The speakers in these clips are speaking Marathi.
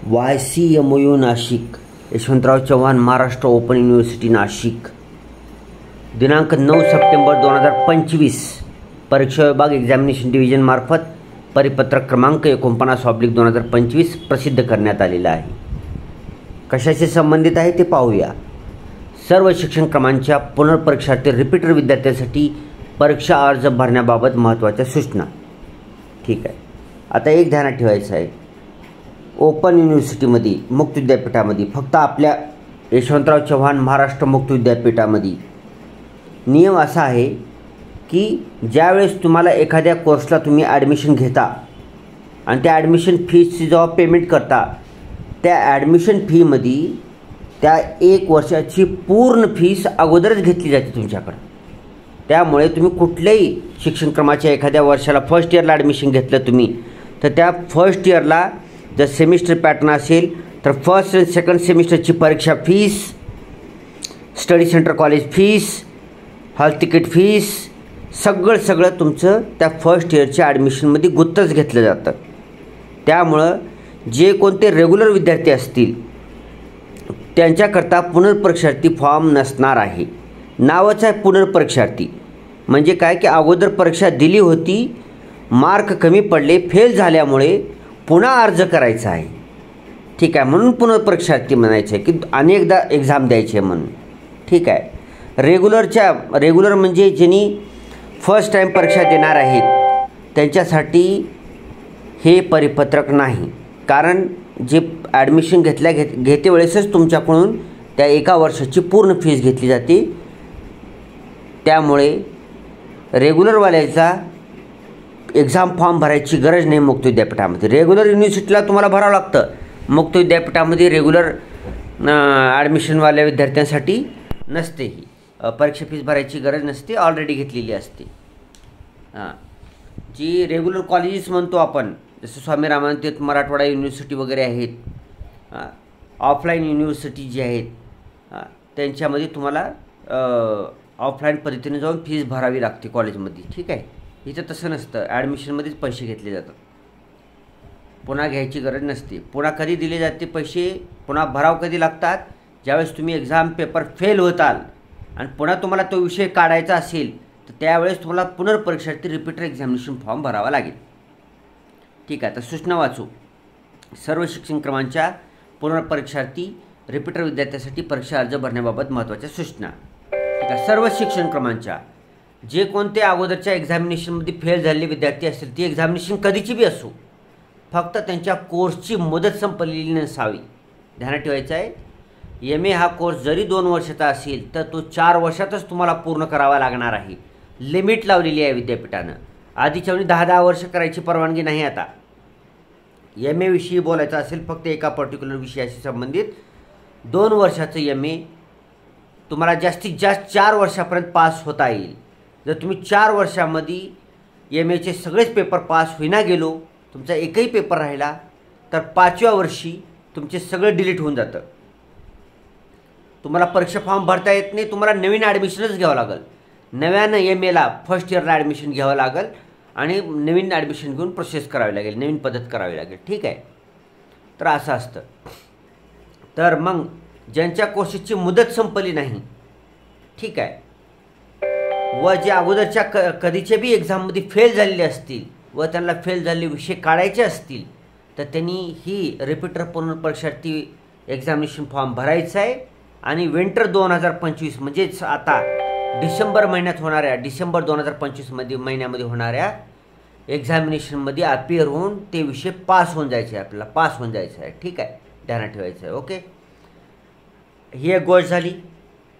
YCMOU Nashik, Yashwantrao Chavan Maharashtra open university Nashik, दिनांक 9 सप्टेंबर 2025 परीक्षा विभाग एक्झामिनेशन डिव्हिजन मार्फत परिपत्रक क्रमांक 49/2025 प्रसिद्ध करण्यात आलेला आहे। कशाशी संबंधित आहे ते पाहूया। सर्व शिक्षण क्रमांच्या पुनर्परीक्षार्थी रिपीटर विद्यार्थ्यांसाठी परीक्षा अर्ज भरण्याबाबत महत्त्वाच्या सूचना। ठीक आहे, आता एक ध्यानात ठेवायचं आहे, ओपन युनिव्हर्सिटीमध्ये मुक्त विद्यापीठामध्ये फक्त आपल्या यशवंतराव चव्हाण महाराष्ट्र मुक्त विद्यापीठामध्ये नियम असा आहे की ज्यावेळेस तुम्हाला एखाद्या कोर्सला तुम्ही ॲडमिशन घेता आणि त्या ॲडमिशन फीसची जेव्हा पेमेंट करता, त्या ॲडमिशन फीमध्ये त्या 1 वर्षाची पूर्ण फीस अगोदरच घेतली जाते तुमच्याकडं। त्यामुळे तुम्ही कुठल्याही शिक्षण क्रमाच्या एखाद्या वर्षाला फर्स्ट इयरला ॲडमिशन घेतलं तुम्ही, तर त्या फर्स्ट इयरला जर सेमिस्टर पॅटर्न असेल तर फर्स्ट आणि सेकंड सेमिस्टरची परीक्षा fees, study centre college fees, hall ticket fees सगळं तुमचं त्या फर्स्ट इयरच्या ॲडमिशनमध्ये गुत्तच घेतलं जातं। त्यामुळं जे कोणते रेग्युलर विद्यार्थी असतील त्यांच्याकरता पुनर्परीक्षार्थी फॉर्म नसणार आहे। नावच आहे पुनर्परीक्षार्थी, म्हणजे काय की अगोदर परीक्षा दिली होती, मार्क कमी पडले, फेल झाल्यामुळे पुन्हा अर्ज करायचा आहे। ठीक आहे, म्हणून पुनर्परीक्षार्थी म्हणायचं आहे की अनेकदा एक्झाम द्यायची आहे म्हणून। ठीक आहे, रेग्युलर म्हणजे ज्यांनी फर्स्ट टाईम परीक्षा देणार आहेत त्यांच्यासाठी हे परिपत्रक नाही, कारण जे ॲडमिशन घेते वेळेसच तुमच्याकडून त्या 1 वर्षाची पूर्ण फीस घेतली जाते। त्यामुळे रेग्युलरवाल्याचा एक्झाम फॉर्म भरायची गरज नाही मुक्त विद्यापीठामध्ये। रेग्युलर युनिव्हर्सिटीला तुम्हाला भरावं लागतं, मुक्त विद्यापीठामध्ये रेग्युलर ॲडमिशनवाल्या विद्यार्थ्यांसाठी नसते, ही परीक्षा फीस भरायची गरज नसते, ऑलरेडी घेतलेली असते। जी रेग्युलर कॉलेजेस म्हणतो आपण, जसं स्वामी रामानंद तीर्थ मराठवाडा युनिव्हर्सिटी वगैरे आहेत, ऑफलाईन युनिव्हर्सिटी जी आहेत त्यांच्यामध्ये तुम्हाला ऑफलाईन पद्धतीने जाऊन फीस भरावी लागते कॉलेजमध्ये। ठीक आहे, इथं तसं नसतं, ॲडमिशनमध्येच पैसे घेतले जातात, पुन्हा घ्यायची गरज नसते। पुन्हा कधी दिले जाते पैसे, पुन्हा भराव कधी लागतात, ज्यावेळेस तुम्ही एक्झाम पेपर फेल होताल आणि पुन्हा तुम्हाला तो विषय काढायचा असेल तर त्यावेळेस तुम्हाला पुनर्परीक्षार्थी रिपीटर एक्झामिनेशन फॉर्म भरावा लागेल। ठीक आहे, तर सूचना वाचू। सर्व शिक्षण क्रमांच्या पुनर्परीक्षार्थी रिपीटर विद्यार्थ्यांसाठी परीक्षा अर्ज भरण्याबाबत महत्त्वाच्या सूचना। ठीक आहे, सर्व शिक्षण क्रमांच्या जे कोणते अगोदरच्या एक्झामिनेशनमध्ये फेल झालेले विद्यार्थी असतील, ती एक्झामिनेशन कधीची बी असो, फक्त त्यांच्या कोर्सची मुदत संपलेली नसावी। ध्यानात ठेवायचं आहे, MA हा कोर्स जरी 2 वर्षाचा असेल तर तो 4 वर्षातच तुम्हाला पूर्ण करावा लागणार आहे। लिमिट लावलेली आहे विद्यापीठानं, आधीच्या वेळी 10 वर्ष करायची परवानगी नाही। आता MA विषयी बोलायचं असेल फक्त एका पर्टिक्युलर विषयाशी संबंधित 2 वर्षाचं MA तुम्हाला जास्तीत जास्त 4 वर्षापर्यंत पास होता येईल। जर तुम्ही 4 वर्षामध्ये MAचे सगळेच पेपर पास होईना गेलो, तुमचा एकही पेपर राहिला तर 5व्या वर्षी तुमचे सगळं डिलीट होऊन जातं। तुम्हाला परीक्षा फॉर्म भरता येत नाही, तुम्हाला नवीन ॲडमिशनच घ्यावं लागेल, नव्यानं MAला फर्स्ट इयरला ॲडमिशन घ्यावं लागेल आणि नवीन ॲडमिशन घेऊन प्रोसेस करावी लागेल, नवीन पद्धत करावी लागेल। ठीक आहे, तर असं असतं। तर मग ज्यांच्या कोर्सेसची मुदत संपली नाही, ठीक आहे, व जे अगोदरच्या कधीच्या बी एक्झाममध्ये फेल झालेले असतील व त्यांना फेल झालेले विषय काढायचे असतील तर त्यांनी ही रिपीटर पुनर्परीक्षार्थी एक्झामिनेशन फॉर्म भरायचा आहे आणि विंटर 2025 म्हणजेच आता डिसेंबर महिन्यात होणाऱ्या, डिसेंबर 2025 महिन्यामध्ये होणाऱ्या एक्झामिनेशनमध्ये अपिअर होऊन ते विषय पास होऊन जायचे आहे, आपल्याला पास होऊन जायचं आहे। ठीक आहे, ध्यानात ठेवायचं आहे। ओके, ही एक गोष्ट झाली।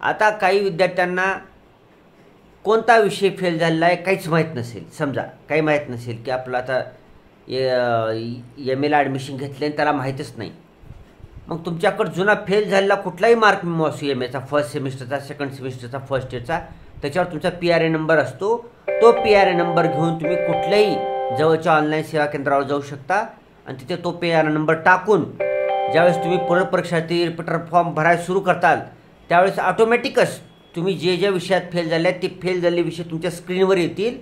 आता काही विद्यार्थ्यांना कोणता विषय फेल झालेला आहे काहीच माहीत नसेल, समजा काही माहीत नसेल की आपलं आता MAला ॲडमिशन घेतले आणि त्याला माहीतच नाही, मग तुमच्याकडं जुना फेल झालेला कुठलाही मार्क मेमो असू, MAचा फर्स्ट सेमिस्टरचा, सेकंड सेमिस्टरचा, फर्स्ट इयरचा, त्याच्यावर तुमचा PRA नंबर असतो, तो PRA नंबर घेऊन तुम्ही कुठल्याही जवळच्या ऑनलाईन सेवा केंद्रावर जाऊ शकता आणि तिथे तो PRA नंबर टाकून ज्यावेळेस तुम्ही पुनर्परीक्षार्थी रिपीटर फॉर्म भरायला सुरू करताल त्यावेळेस ऑटोमॅटिकच तुम्ही जे विषयात फेल झाले आहेत ते फेल झालेले विषय तुमच्या स्क्रीनवर येतील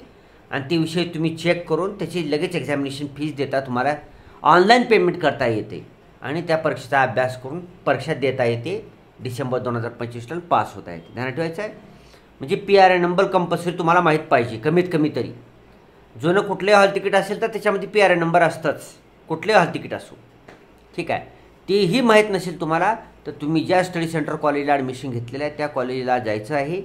आणि ते विषय तुम्ही चेक करून त्याची लगेच एक्झामिनेशन फीस देता, तुम्हाला ऑनलाईन पेमेंट करता येते आणि त्या परीक्षेचा अभ्यास करून परीक्षा देता येते. डिसेंबर 2025ला पास होता येते. ध्यानात ठेवायचं आहे. म्हणजे PRN नंबर कंपल्सरी तुम्हाला माहीत पाहिजे कमीत कमी तरी. जुनं कुठलंही हॉल तिकीट असेल तर त्याच्यामध्ये PRN नंबर असतंच, कुठलंही हॉल तिकीट असो. ठीक आहे. तेही माहीत नसेल तुम्हाला तर तुम्ही ज्या स्टडी सेंटर कॉलेजला ॲडमिशन घेतलेलं आहे त्या कॉलेजला जायचं आहे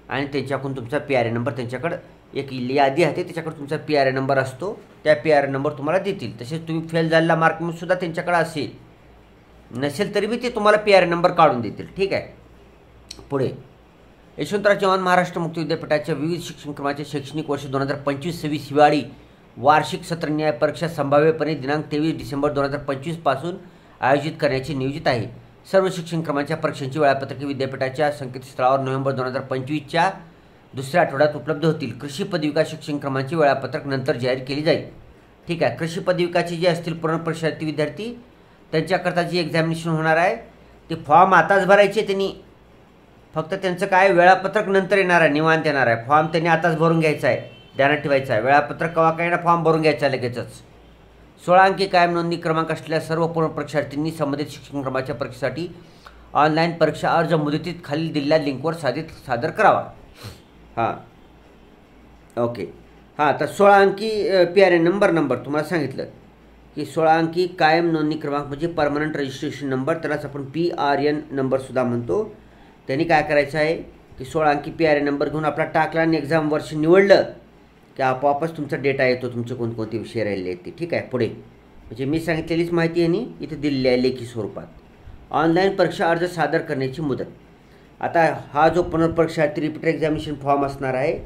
आणि त्यांच्याकडून तुमचा PRN नंबर, त्यांच्याकडं एक यादी आहे त्याच्याकडे तुमचा PRN नंबर असतो, त्या PRN नंबर तुम्हाला देतील. तसेच तुम्ही फेल झालेला मार्कसुद्धा त्यांच्याकडे असेल, नसेल तरी बी ते तुम्हाला PRN नंबर काढून देतील. ठीक आहे. पुढे यशवंतराव चव्हाण महाराष्ट्र मुक्त विद्यापीठाच्या विविध शिक्षण क्रमाच्या शैक्षणिक वर्ष 2025-26 हिवाळी वार्षिक सत्र न्याय परीक्षा संभाव्यपणे दिनांक 23 डिसेंबर 2025 पासून आयोजित करण्याचे नियोजित आहे. सर्व शिक्षण क्रमांच्या परीक्षांची वेळापत्रके विद्यापीठाच्या संकेतस्थळावर नोव्हेंबर 2025च्या दुसऱ्या आठवड्यात उपलब्ध होतील. कृषी पदविका शिक्षण क्रमांची वेळापत्रक नंतर जाहीर केली जाईल. ठीक आहे. कृषी पदविकाचे जे असतील पुनर्परीक्षार्थी विद्यार्थी त्यांच्याकरता जी एक्झामिनेशन होणार आहे ते फॉर्म आताच भरायचे त्यांनी, फक्त त्यांचं काय वेळापत्रक नंतर येणार आहे, निवांत येणार आहे. फॉर्म त्यांनी आताच भरून घ्यायचा आहे, ध्यानात ठेवायचं आहे. वेळापत्रक केव्हा काय ना फॉर्म भरून घ्यायचा आहे लगेचच. 16 अंकी कायम नोंदणी क्रमांक असलेल्या सर्व पुनर्परीक्षार्थींनी संबंधित शिक्षण क्रमाच्या परीक्षेसाठी ऑनलाईन परीक्षा अर्ज मुदतीत खालील दिलेल्या लिंकवर सादर करावा. हां ओके. हां तर 16 अंकी PRN नंबर तुम्हाला सांगितलं की 16 अंकी कायम नोंदणी क्रमांक म्हणजे परमनंट रजिस्ट्रेशन नंबर, त्यालाच आपण PRN नंबरसुद्धा म्हणतो. त्यांनी काय करायचं आहे की 16 अंकी PRN नंबर घेऊन आपला टाकला आणि एक्झाम वर्ष निवडलं की आपोआपच तुमचा डेटा येतो, तुमचे कोणकोणते विषय राहिले आहेत ते. ठीक आहे. पुढे म्हणजे मी सांगितलेलीच माहिती यांनी इथे दिलेली आहे लेखी स्वरूपात. ऑनलाईन परीक्षा अर्ज सादर करण्याची मुदत. आता हा जो पुनर्परीक्षार्थी रिपीटर एक्झामिनेशन फॉर्म असणार आहे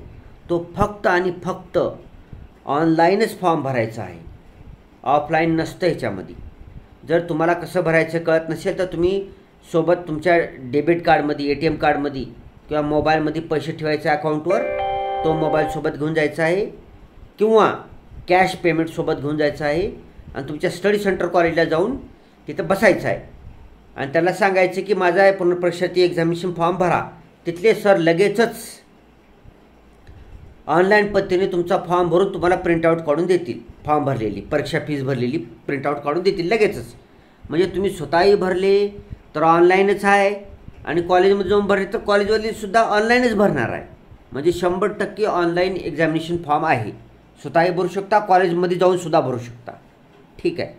तो फक्त आणि फक्त ऑनलाईनच फॉर्म भरायचा आहे, ऑफलाईन नसतं ह्याच्यामध्ये. जर तुम्हाला कसं भरायचं कळत नसेल तर तुम्ही सोबत तुमच्या डेबिट कार्डमध्ये, ATM कार्डमध्ये किंवा मोबाईलमध्ये पैसे ठेवायचे अकाउंटवर, तो मोबाईल सोबत घेऊन जायचा आहे किंवा कॅश पेमेंट सोबत घेऊन जायचं आहे आणि तुमच्या स्टडी सेंटर कॉलेजला जाऊन तिथं बसायचं आहे आणि त्याला सांगायचं की माझा आहे पुनर्परीक्षार्थी एक्झामिनेशन फॉर्म भरा. तिथले सर लगेचच ऑनलाईन पद्धतीने तुमचा फॉर्म भरून तुम्हाला प्रिंटआउट काढून देतील. फॉर्म भरलेली, परीक्षा फीस भरलेली प्रिंटआउट काढून देतील लगेचच. म्हणजे तुम्ही स्वतःही भरले तर ऑनलाईनच आहे आणि कॉलेजमध्ये जाऊन भरले तर कॉलेजवालीसुद्धा ऑनलाईनच भरणार आहे. म्हणजे 100% ऑनलाईन एक्झामिनेशन फॉर्म आहे. स्वतःही भरू शकता, कॉलेजमध्ये जाऊनसुद्धा भरू शकता. ठीक आहे.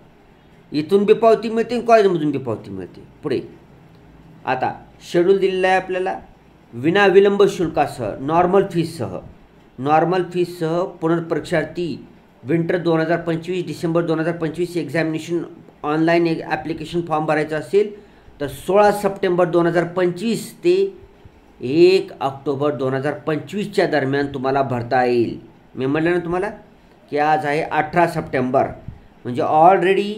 इथून बी पावती मिळते, कॉलेजमधून बी पावती मिळते. पुढे आता शेड्यूल दिलेला आहे आपल्याला. विनाविलंब शुल्कासह नॉर्मल फीससह पुनर्परीक्षार्थी winter 2025 December 2025 examination online application form भरायचं असेल तर 16 सप्टेंबर 2025 ते 1 ऑक्टोबर 2025च्या दरम्यान तुम्हाला भरता येईल. मी म्हटलं ना तुम्हाला की आज आहे 18 सप्टेंबर, म्हणजे ऑलरेडी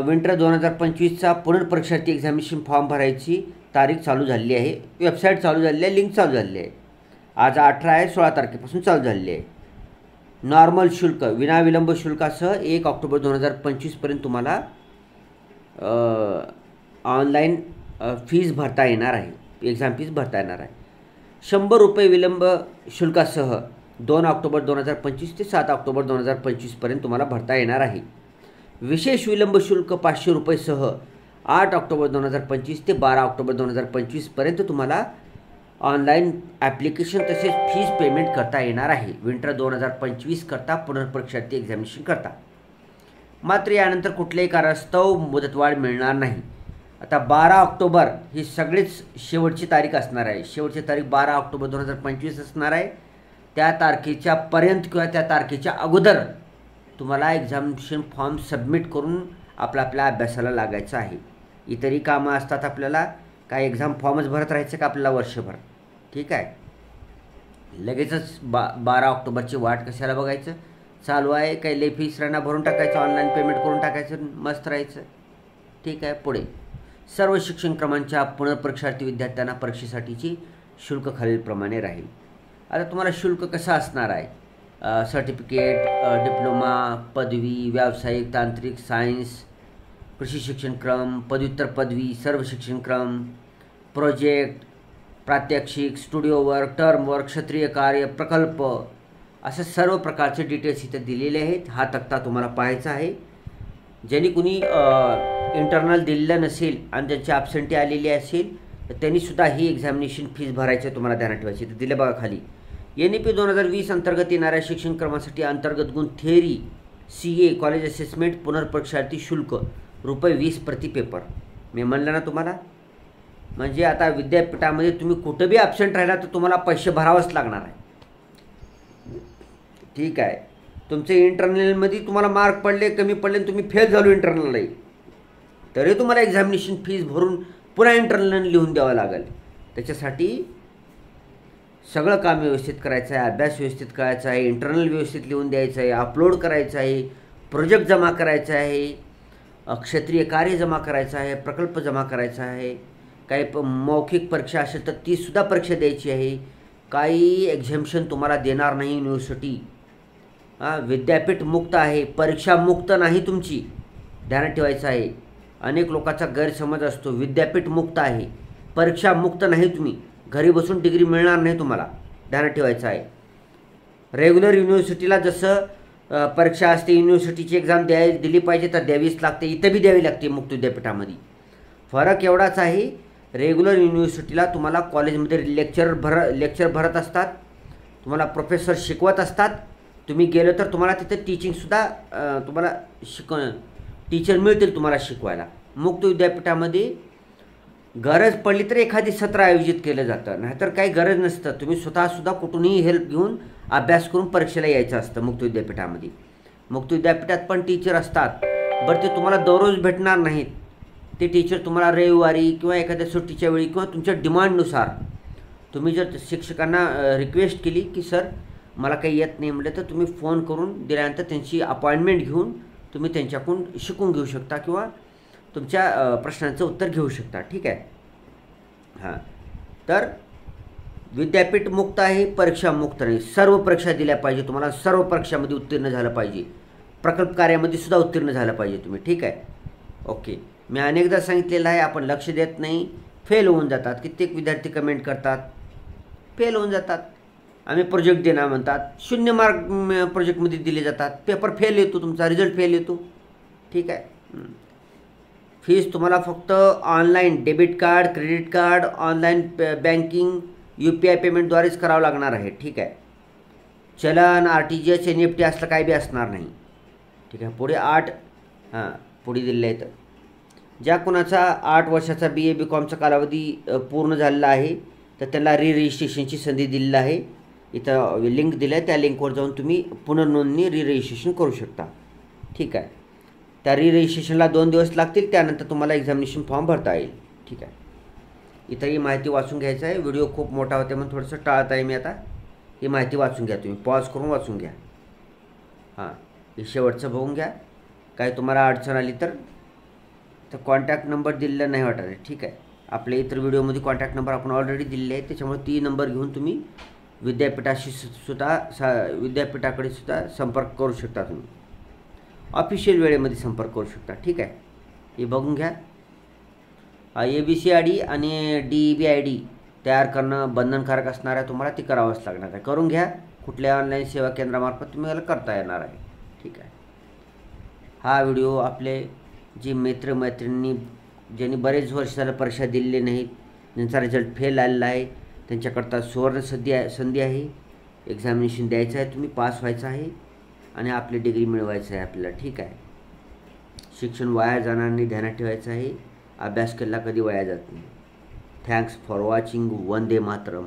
विंटर 2025चा पुनर्परीक्षार्थी एक्झामिनेशन फॉर्म भरायची तारीख चालू झाली आहे, वेबसाईट चालू झाली आहे, लिंक चालू झाली आहे. आज 18 आहे, 16 तारखेपासून चालू झाली आहे. नॉर्मल शुल्क विनाविलंब शुल्कासह 1 ऑक्टोबर 2025पर्यंत तुम्हाला ऑनलाईन फीज भरता येणार आहे, एक्झाम फीज भरता येणार आहे. 100 रुपये विलंब शुल्कासह 2 ऑक्टोबर 2025 ते 7 ऑक्टोबर 2025पर्यंत तुम्हाला भरता येणार आहे. विशेष विलंब शुल्क 500 रुपयेसह 8 ऑक्टोबर 2025 ते 12 ऑक्टोबर 2025पर्यंत तुम्हाला ऑनलाईन ॲप्लिकेशन तसेच फीज पेमेंट करता येणार आहे विंटर 2025 करता पुनर्परीक्षार्थी एक्झामिनेशन करता. मात्र यानंतर कुठल्याही कारणास्तव मुदतवाढ मिळणार नाही. आता 12 ऑक्टोबर ही सगळीच शेवटची तारीख असणार आहे. शेवटची तारीख 12 ऑक्टोबर 2025 असणार आहे. त्या तारखेच्या पर्यंत किंवा त्या तारखेच्या अगोदर तुम्हाला एक्झामिनेशन फॉर्म सबमिट करून आपल्या अभ्यासाला लागायचं आहे. इतरही कामं असतात आपल्याला, काय एक्झाम फॉर्मच भरत राहायचं का आपल्याला वर्षभर. ठीक आहे. लगेचच 12 ऑक्टोबरची वाट कशाला बघायचं, चालू आहे काही लई फीस राहणार भरून टाकायचं, ऑनलाईन पेमेंट करून टाकायचं, मस्त राहायचं. ठीक आहे. पुढे सर्व शिक्षण क्रमांच्या पुनर्परीक्षार्थी विद्यार्थ्यांना परीक्षेसाठीची शुल्क खालीलप्रमाणे राहील. आता तुम्हाला शुल्क कसं असणार आहे, सर्टिफिकेट, डिप्लोमा, पदवी, व्यावसायिक, तांत्रिक, सायन्स, कृषी शिक्षण क्रम, पदव्युत्तर पदवी, सर्व शिक्षण क्रम, प्रोजेक्ट, प्रात्यक्षिक, स्टुडिओ वर्क, टर्म वर्क, क्षेत्रीय कार्य, प्रकल्प, असे सर्व प्रकारचे डिटेल्स इथे दिलेले आहेत. हा तक्ता तुम्हाला पाहायचा आहे. ज्यांनी कुणी इंटरनल दिलेलं नसेल आणि ज्यांची ॲबसेंटी आलेली असेल तर त्यांनीसुद्धा ही एक्झामिनेशन फीस भरायची तुम्हाला ध्यानात ठेवायची. तर दिलं बघा खाली, NEP 2020 अंतर्गत येणाऱ्या शिक्षण क्रमासाठी अंतर्गत गुण थेअरी, CA, कॉलेज असेसमेंट, पुनर्परीक्षार्थी शुल्क ₹20 प्रति पेपर. मी म्हणलं ना तुम्हाला, म्हणजे आता विद्यापीठामध्ये तुम्ही कुठं बी ॲबसेंट राहिला तर तुम्हाला पैसे भरावंच लागणार आहे. ठीक आहे. तुमचे इंटरनलमध्ये तुम्हाला मार्क पडले, कमी पडले, तुम्ही फेल झालो इंटरनललाही, तरी तुम्हाला एक्झामिनेशन फीस भरून पुन्हा इंटरनल लिहून द्यावं लागेल. त्याच्यासाठी सगळं काम व्यवस्थित करायचं आहे, अभ्यास व्यवस्थित करायचा आहे, इंटरनल व्यवस्थित लिहून द्यायचं आहे, अपलोड करायचं आहे, प्रोजेक्ट जमा करायचा आहे, क्षेत्रीय कार्य जमा करायचं आहे, प्रकल्प जमा करायचा आहे, काही मौखिक परीक्षा असेल तर तीसुद्धा परीक्षा द्यायची आहे. काही एक्झामिशन तुम्हाला देणार नाही युनिव्हर्सिटी. विद्यापीठ मुक्त आहे, परीक्षा मुक्त नाही तुमची, ध्यानात ठेवायचं आहे. अनेक लोकांचा गैरसमज असतो, विद्यापीठ मुक्त आहे, परीक्षा मुक्त नाही, तुम्ही घरी बसून डिग्री मिळणार नाही तुम्हाला, ध्यानात ठेवायचं आहे. रेग्युलर युनिव्हर्सिटीला जसं परीक्षा असते, युनिव्हर्सिटीची एक्झाम दिली पाहिजे तर द्यावीच लागते, इथं बी द्यावी लागते मुक्त विद्यापीठामध्ये. फरक एवढाच आहे, रेग्युलर युनिव्हर्सिटीला तुम्हाला कॉलेजमध्ये लेक्चर भरत असतात, तुम्हाला प्रोफेसर शिकवत असतात. तुम्ही गेलं तर तुम्हाला तिथं टीचिंगसुद्धा तुम्हाला टीचर मिळतील तुम्हाला शिकवायला. मुक्त विद्यापीठामध्ये गरज पडली तर एखादी सत्र आयोजित केलं जातं, नाहीतर काही गरज नसतं. तुम्ही स्वतःसुद्धा कुठूनही हेल्प घेऊन अभ्यास करून परीक्षेला यायचं असतं मुक्त विद्यापीठामध्ये. मुक्त विद्यापीठात पण टीचर असतात, बरं ते तुम्हाला दररोज भेटणार नाहीत. ते टीचर तुम्हाला रविवारी किंवा एखाद्या सुट्टीच्या वेळी किंवा तुमच्या डिमांडनुसार तुम्ही जर शिक्षकांना रिक्वेस्ट केली की सर मला काही येत नाही म्हटलं तर तुम्ही फोन करून दिल्यानंतर त्यांची अपॉइंटमेंट घेऊन तुम्ही त्यांच्याकडून शिकून घेऊ शकता किंवा तुमच्या प्रश्नांचं उत्तर घेऊ शकता. ठीक आहे. हां, तर विद्यापीठ मुक्त आहे, परीक्षा मुक्त नाही. सर्व परीक्षा दिल्या पाहिजे तुम्हाला, सर्व परीक्षामध्ये उत्तीर्ण झालं पाहिजे, प्रकल्प कार्यामध्ये सुद्धा उत्तीर्ण झालं पाहिजे तुम्ही. ठीक आहे. ओके. मी अनेकदा सांगितलेलं आहे, आपण लक्ष देत नाही, फेल होऊन जातात. कित्येक विद्यार्थी कमेंट करतात, फेल होऊन जातात. आम्ही प्रोजेक्ट देणार म्हणतात, 0 मार्क प्रोजेक्टमध्ये दिले जातात, पेपर फेल येतो, तुमचा रिझल्ट फेल येतो. ठीक आहे. फीस तुम्हाला फक्त online debit card, credit card, online banking, UPI पेमेंटद्वारेच करावं लागणार आहे. ठीक आहे. चलन, RTGS, NFT असलं काही बी असणार नाही. ठीक आहे. पुढे पुढे दिलेलं आहे. तर ज्या कोणाचा 8 वर्षाचा BA BCOMचा कालावधी पूर्ण झालेला आहे तर त्यांना रजिस्ट्रेशनची संधी दिलेली आहे. इथं लिंक दिलं आहे, त्या लिंकवर जाऊन तुम्ही पुनर्नोंदणी रजिस्ट्रेशन करू शकता. ठीक आहे. त्या रजिस्ट्रेशनला 2 दिवस लागतील, त्यानंतर तुम्हाला एक्झामिनेशन फॉर्म भरता येईल. ठीक आहे. इथं ही माहिती वाचून घ्यायचं आहे. व्हिडिओ खूप मोठा होते म्हणून थोडंसं टाळत आहे मी आता. ही माहिती वाचून घ्या, तुम्ही पॉज करून वाचून घ्या. हे शेवटचं बघून घ्या. काही तुम्हाला अडचण आली तर कॉन्टॅक्ट नंबर दिलेला नाही वाटत आहे. ठीक आहे. आपल्या इतर व्हिडिओमध्ये कॉन्टॅक्ट नंबर आपण ऑलरेडी दिलेले आहे, त्याच्यामुळे ती नंबर घेऊन तुम्ही विद्यापीठाकडे सुद्धा संपर्क करू शकता. तुम्ही ऑफिशियल वेळेमध्ये संपर्क करू शकता. ठीक आहे. हे बघून घ्या. ABCID आणि DEB-ID तयार करणं बंधनकारक असणार आहे, तुम्हाला ते करावंच लागणार आहे. करून घ्या. कुठल्या ऑनलाईन सेवा केंद्रामार्फत तुम्हाला करता येणार आहे. ठीक आहे. हा व्हिडिओ आपले जे मित्रमैत्रिणी ज्यांनी बरेच वर्ष झालं परीक्षा दिलेली नाहीत, ज्यांचा रिझल्ट फेल आलेला आहे, त्यांच्याकरता सुवर्ण संधी आहे. एक्झामिनेशन द्यायचं आहे, तुम्ही पास व्हायचं आहे आणि आपली डिग्री मिळवायचं आहे आपल्याला. ठीक आहे. शिक्षण वाया जाणार नाही, ध्यानात ठेवायचं आहे. अभ्यास केला कधी वाया जात नाही. Thanks for watching. Vande Mataram.